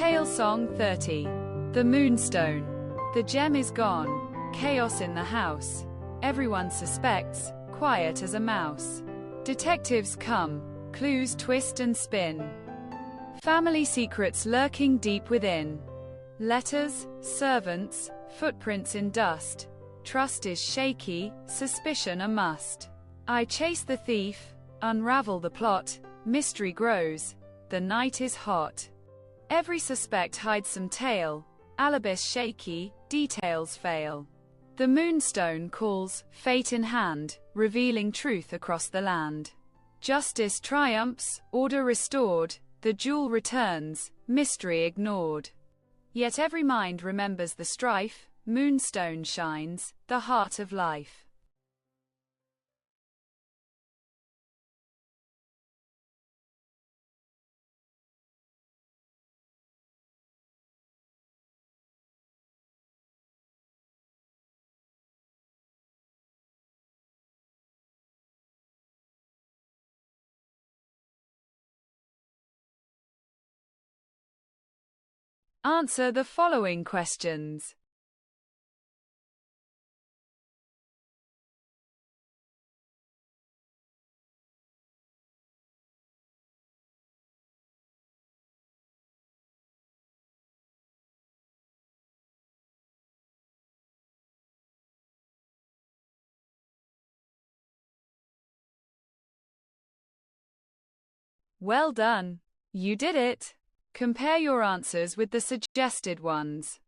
Talesong 30. The Moonstone. The gem is gone. Chaos in the house. Everyone suspects, quiet as a mouse. Detectives come. Clues twist and spin. Family secrets lurking deep within. Letters, servants, footprints in dust. Trust is shaky, suspicion a must. I chase the thief, unravel the plot. Mystery grows. The night is hot. Every suspect hides some tale. Alibis shaky, details fail. The Moonstone calls, fate in hand, revealing truth across the land. Justice triumphs, order restored, the jewel returns, mystery ignored. Yet every mind remembers the strife. Moonstone shines, the heart of life. Answer the following questions. Well done. You did it. Compare your answers with the suggested ones.